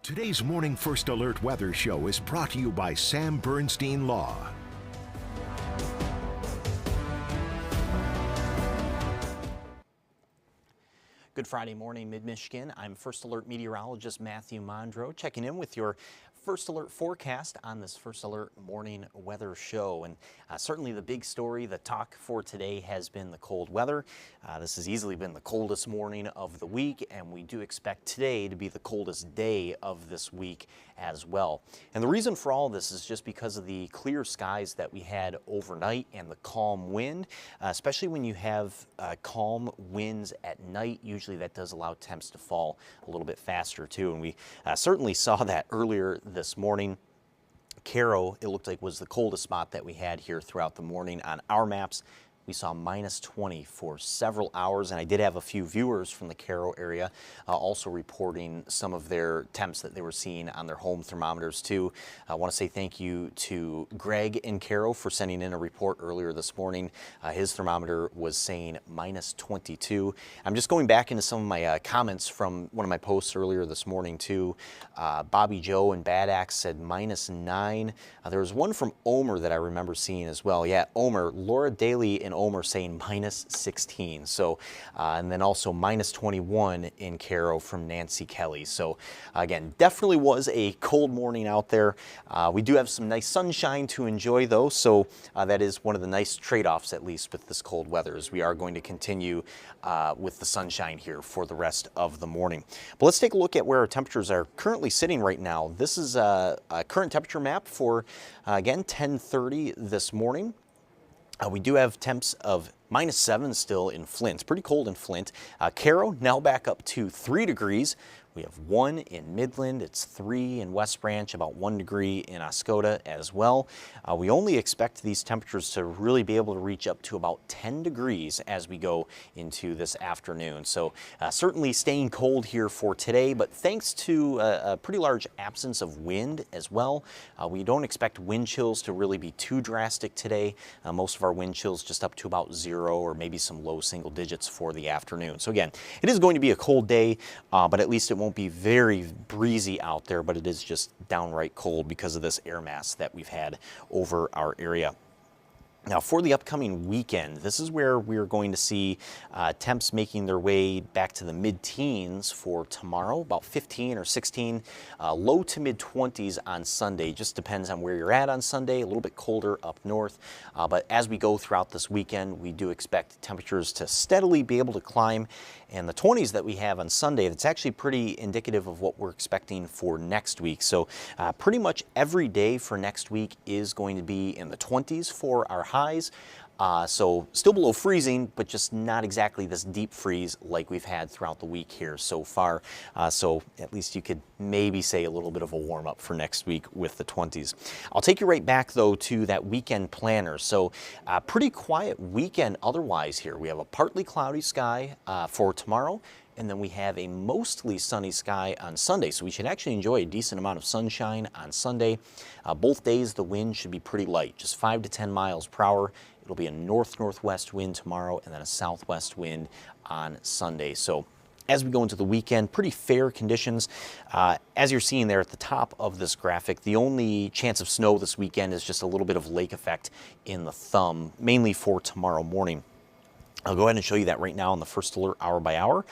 Today's Morning First Alert Weather Show is brought to you by Sam Bernstein Law. Good Friday morning, Mid-Michigan. I'm First Alert meteorologist Mathieu checking in with your First Alert forecast on this First Alert morning weather show. And certainly the big story, the talk for today has been the cold weather. This has easily been the coldest morning of the week, and we do expect today to be the coldest day of this week as well. And the reason for all of this is just because of the clear skies that we had overnight and the calm wind, especially when you have calm winds at night. Usually that does allow temps to fall a little bit faster too, and we certainly saw that earlier this morning. Caro, it looked like, was the coldest spot that we had here throughout the morning on our maps. We saw minus 20 for several hours, and I did have a few viewers from the Caro area also reporting some of their temps that they were seeing on their home thermometers too. I want to say thank you to Greg in Caro for sending in a report earlier this morning. His thermometer was saying minus 22. I'm just going back into some of my comments from one of my posts earlier this morning too. Bobby Joe and Bad Axe said minus 9. There was one from Omer that I remember seeing as well. Yeah, Omer, Laura Daly in Omer saying minus 16. So, and then also minus 21 in Caro from Nancy Kelly. So again, definitely was a cold morning out there. We do have some nice sunshine to enjoy though. So that is one of the nice trade-offs, at least with this cold weather, is we are going to continue with the sunshine here for the rest of the morning. But let's take a look at where our temperatures are currently sitting right now. This is a current temperature map for, again, 10:30 this morning. We do have temps of minus 7 still in Flint. It's pretty cold in Flint. Caro now back up to 3 degrees. We have 1 in Midland, it's 3 in West Branch, about 1 degree in Oscoda as well. We only expect these temperatures to really be able to reach up to about 10 degrees as we go into this afternoon. So certainly staying cold here for today, but thanks to a pretty large absence of wind as well, we don't expect wind chills to really be too drastic today. Most of our wind chills just up to about 0 or maybe some low single digits for the afternoon. So again, it is going to be a cold day, but at least it won't be very breezy out there, but it is just downright cold because of this air mass that we've had over our area. Now for the upcoming weekend, this is where we're going to see temps making their way back to the mid-teens for tomorrow, about 15 or 16, low to mid-20s on Sunday. Just depends on where you're at on Sunday, a little bit colder up north. But as we go throughout this weekend, we do expect temperatures to steadily be able to climb. And the 20s that we have on Sunday, that's actually pretty indicative of what we're expecting for next week. So pretty much every day for next week is going to be in the 20s for our highs. So still below freezing, but just not exactly this deep freeze like we've had throughout the week here so far. So at least you could maybe say a little bit of a warm up for next week with the 20s. I'll take you right back though to that weekend planner. So pretty quiet weekend otherwise here. We have a partly cloudy sky for tomorrow, and then we have a mostly sunny sky on Sunday. So we should actually enjoy a decent amount of sunshine on Sunday. Both days the wind should be pretty light, just 5 to 10 miles per hour. It'll be a north-northwest wind tomorrow and then a southwest wind on Sunday. So as we go into the weekend, pretty fair conditions. As you're seeing there at the top of this graphic, the only chance of snow this weekend is just a little bit of lake effect in the thumb, mainly for tomorrow morning. I'll go ahead and show you that right now on the First Alert hour by hour.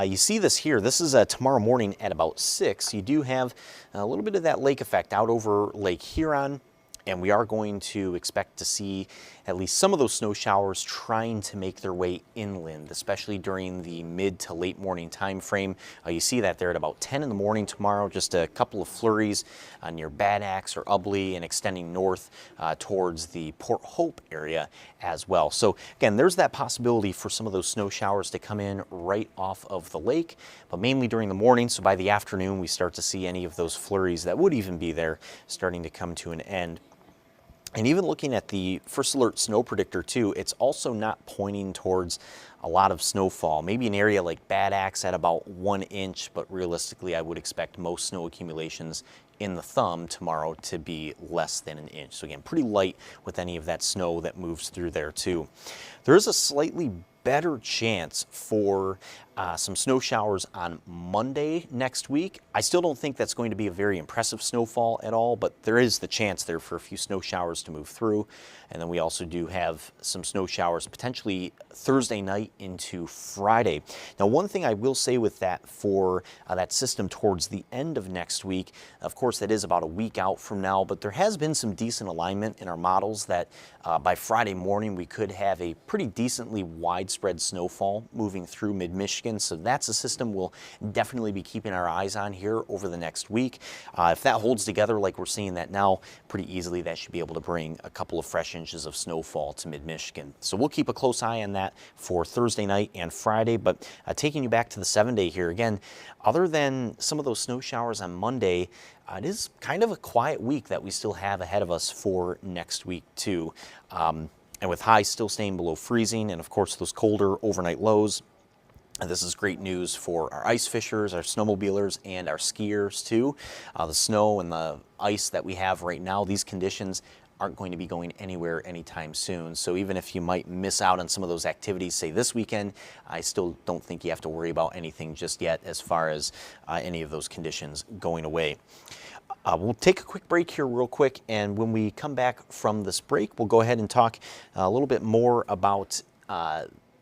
You see this here. This is tomorrow morning at about 6. You do have a little bit of that lake effect out over Lake Huron. And we are going to expect to see at least some of those snow showers trying to make their way inland, especially during the mid to late morning time frame. You see that there at about 10 in the morning tomorrow, just a couple of flurries near Bad Axe or Ubly and extending north towards the Port Hope area as well. So again, there's that possibility for some of those snow showers to come in right off of the lake, but mainly during the morning. So by the afternoon, we start to see any of those flurries that would even be there starting to come to an end. And even looking at the First Alert snow predictor too, it's also not pointing towards a lot of snowfall. Maybe an area like Bad Axe at about 1 inch, but realistically I would expect most snow accumulations in the thumb tomorrow to be less than 1 inch. So again, pretty light with any of that snow that moves through there too. There is a slightly better chance for some snow showers on Monday next week. I still don't think that's going to be a very impressive snowfall at all, but there is the chance there for a few snow showers to move through. And then we also do have some snow showers potentially Thursday night into Friday. Now, one thing I will say with that for that system towards the end of next week, of course, that is about a week out from now, but there has been some decent alignment in our models that by Friday morning we could have a pretty decently widespread snowfall moving through mid-Michigan. So that's a system we'll definitely be keeping our eyes on here over the next week. If that holds together like we're seeing that now, pretty easily that should be able to bring a couple of fresh inches of snowfall to mid-Michigan. So we'll keep a close eye on that for Thursday night and Friday. But taking you back to the 7-day here again, other than some of those snow showers on Monday, it is kind of a quiet week that we still have ahead of us for next week too. And with highs still staying below freezing and of course those colder overnight lows, and this is great news for our ice fishers, our snowmobilers, and our skiers too. The snow and the ice that we have right now, these conditions aren't going to be going anywhere anytime soon. So even if you might miss out on some of those activities, say this weekend, I still don't think you have to worry about anything just yet as far as any of those conditions going away. We'll take a quick break here real quick, and when we come back from this break, we'll go ahead and talk a little bit more about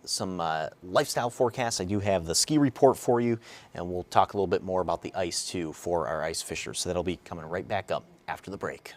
some lifestyle forecasts. I do have the ski report for you, and we'll talk a little bit more about the ice too for our ice fishers. So that'll be coming right back up after the break.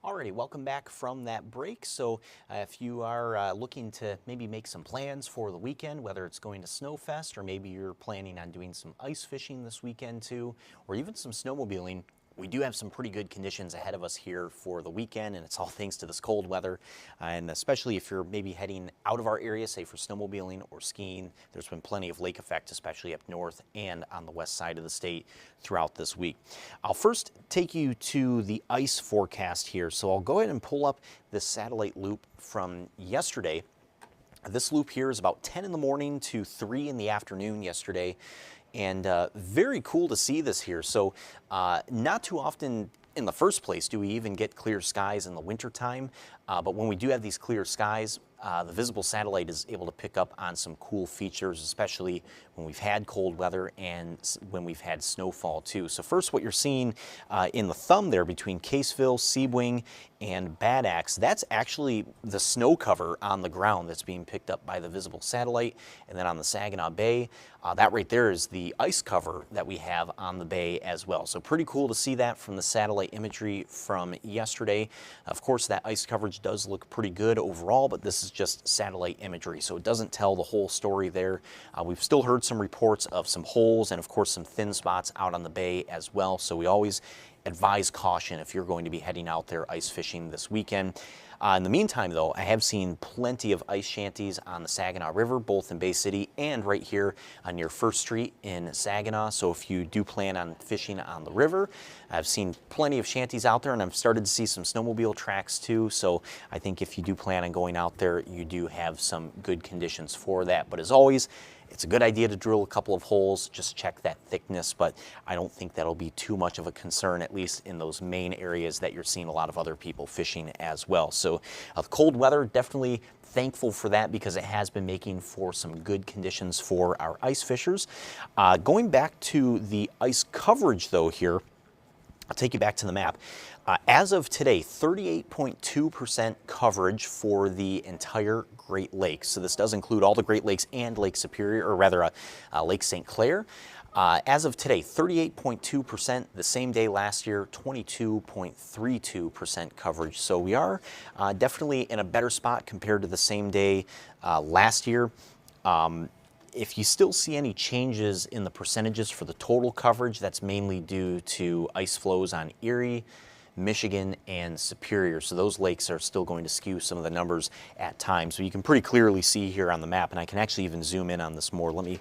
Alrighty, welcome back from that break. So if you are looking to maybe make some plans for the weekend, whether it's going to Snowfest or maybe you're planning on doing some ice fishing this weekend too, or even some snowmobiling, we do have some pretty good conditions ahead of us here for the weekend, and it's all thanks to this cold weather. And especially if you're maybe heading out of our area, say for snowmobiling or skiing, there's been plenty of lake effect, especially up north and on the west side of the state throughout this week. I'll first take you to the ice forecast here. So I'll go ahead and pull up this satellite loop from yesterday. This loop here is about 10 in the morning to 3 in the afternoon yesterday. And very cool to see this here. So not too often in the first place do we even get clear skies in the wintertime. But when we do have these clear skies, the visible satellite is able to pick up on some cool features, especially when we've had cold weather and when we've had snowfall too. So first, what you're seeing in the thumb there between Caseville, Sebring, and Bad Axe, that's actually the snow cover on the ground that's being picked up by the visible satellite. And then on the Saginaw Bay, that right there is the ice cover that we have on the bay as well. So pretty cool to see that from the satellite imagery from yesterday. Of course, that ice coverage does look pretty good overall, but this is just satellite imagery, so it doesn't tell the whole story there. We've still heard some reports of some holes and of course some thin spots out on the bay as well, so we always advise caution if you're going to be heading out there ice fishing this weekend. In the meantime, though, I have seen plenty of ice shanties on the Saginaw River, both in Bay City and right here near First Street in Saginaw. So if you do plan on fishing on the river, I've seen plenty of shanties out there, and I've started to see some snowmobile tracks too. So I think if you do plan on going out there, you do have some good conditions for that. But as always, it's a good idea to drill a couple of holes, just check that thickness, but I don't think that'll be too much of a concern, at least in those main areas that you're seeing a lot of other people fishing as well. So cold weather, definitely thankful for that because it has been making for some good conditions for our ice fishers. Going back to the ice coverage though here, I'll take you back to the map. As of today, 38.2% coverage for the entire Great Lakes. So this does include all the Great Lakes and Lake Superior, or rather Lake St. Clair. As of today, 38.2%. The same day last year, 22.32% coverage. So we are definitely in a better spot compared to the same day last year. If you still see any changes in the percentages for the total coverage, that's mainly due to ice flows on Erie, Michigan, and Superior. So those lakes are still going to skew some of the numbers at times. So you can pretty clearly see here on the map, and I can actually even zoom in on this more. Let me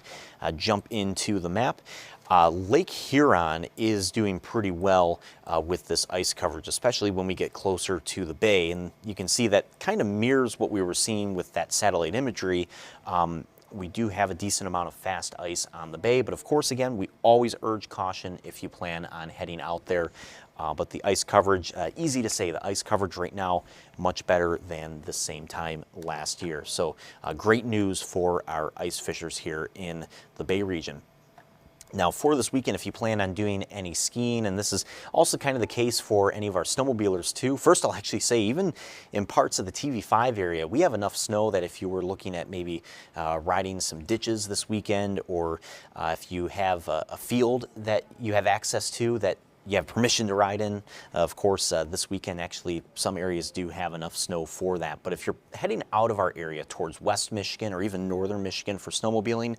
jump into the map. Lake Huron is doing pretty well with this ice coverage, especially when we get closer to the bay. And you can see that kind of mirrors what we were seeing with that satellite imagery. We do have a decent amount of fast ice on the bay, but of course, again, we always urge caution if you plan on heading out there. But the ice coverage, easy to say, the ice coverage right now, much better than the same time last year. So great news for our ice fishers here in the Bay region. Now for this weekend, if you plan on doing any skiing, and this is also kind of the case for any of our snowmobilers too. First, I'll actually say even in parts of the TV5 area, we have enough snow that if you were looking at maybe riding some ditches this weekend, or if you have a field that you have access to that you have permission to ride in, of course, this weekend actually some areas do have enough snow for that. But if you're heading out of our area towards West Michigan or even Northern Michigan for snowmobiling,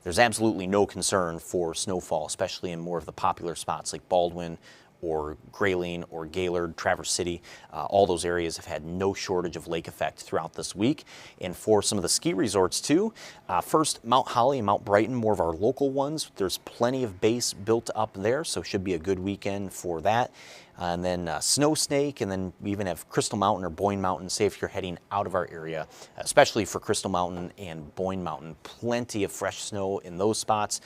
there's absolutely no concern for snowfall, especially in more of the popular spots like Baldwin or Grayling or Gaylord, Traverse City. All those areas have had no shortage of lake effect throughout this week. And for some of the ski resorts too, first Mount Holly and Mount Brighton, more of our local ones. There's plenty of base built up there, so should be a good weekend for that. And then Snow Snake, and then we even have Crystal Mountain or Boyne Mountain, say if you're heading out of our area, especially for Crystal Mountain and Boyne Mountain. Plenty of fresh snow in those spots.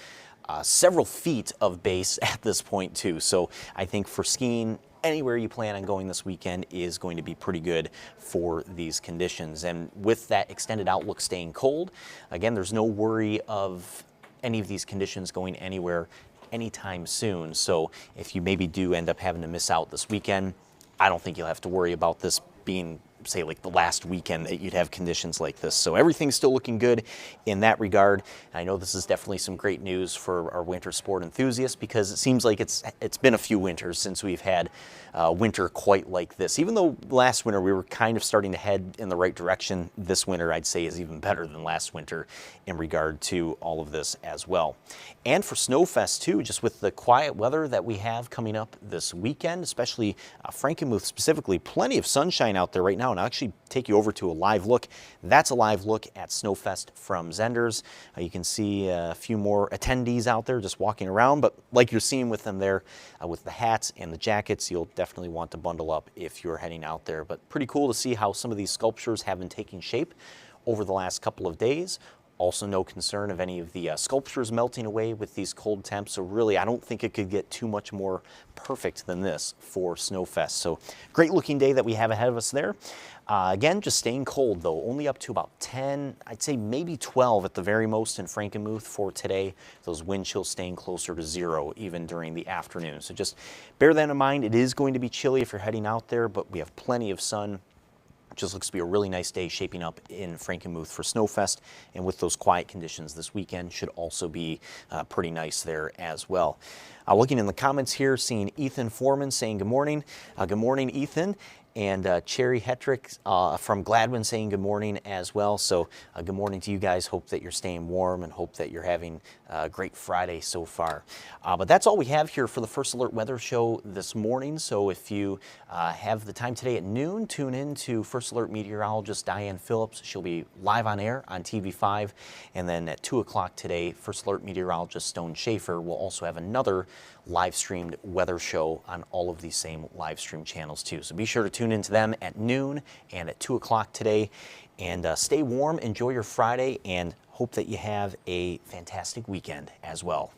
Several feet of base at this point too. So I think for skiing, anywhere you plan on going this weekend is going to be pretty good for these conditions. And with that extended outlook staying cold, again, there's no worry of any of these conditions going anywhere anytime soon. So if you maybe do end up having to miss out this weekend, I don't think you'll have to worry about this being, say, like the last weekend that you'd have conditions like this. So everything's still looking good in that regard. And I know this is definitely some great news for our winter sport enthusiasts, because it seems like it's been a few winters since we've had winter quite like this. Even though last winter we were kind of starting to head in the right direction, this winter I'd say is even better than last winter in regard to all of this as well. And for Snowfest too, just with the quiet weather that we have coming up this weekend, especially Frankenmuth specifically, plenty of sunshine out there right now. And I'll actually take you over to a live look. That's a live look at Snowfest from Zehnder's. You can see a few more attendees out there just walking around, but like you're seeing with them there, with the hats and the jackets, you'll definitely want to bundle up if you're heading out there. But pretty cool to see how some of these sculptures have been taking shape over the last couple of days. Also no concern of any of the sculptures melting away with these cold temps. So really, I don't think it could get too much more perfect than this for Snowfest. So great looking day that we have ahead of us there. Again, just staying cold though, only up to about 10, I'd say maybe 12 at the very most in Frankenmuth for today. Those wind chills staying closer to 0 even during the afternoon. So just bear that in mind. It is going to be chilly if you're heading out there, but we have plenty of sun. Just looks to be a really nice day shaping up in Frankenmuth for Snowfest, and with those quiet conditions this weekend should also be pretty nice there as well. Looking in the comments here, seeing Ethan Foreman saying good morning. Good morning, Ethan. And Cherry Hetrick from Gladwin saying good morning as well. So good morning to you guys. Hope that you're staying warm and hope that you're having a great Friday so far. But that's all we have here for the First Alert Weather Show this morning. So if you have the time today at noon, tune in to First Alert meteorologist Diane Phillips. She'll be live on air on TV5. And then at 2 o'clock today, First Alert meteorologist Stone Schaefer will also have another live streamed weather show on all of these same live stream channels too. So be sure to tune into them at noon and at 2 o'clock today. And stay warm, enjoy your Friday, and hope that you have a fantastic weekend as well.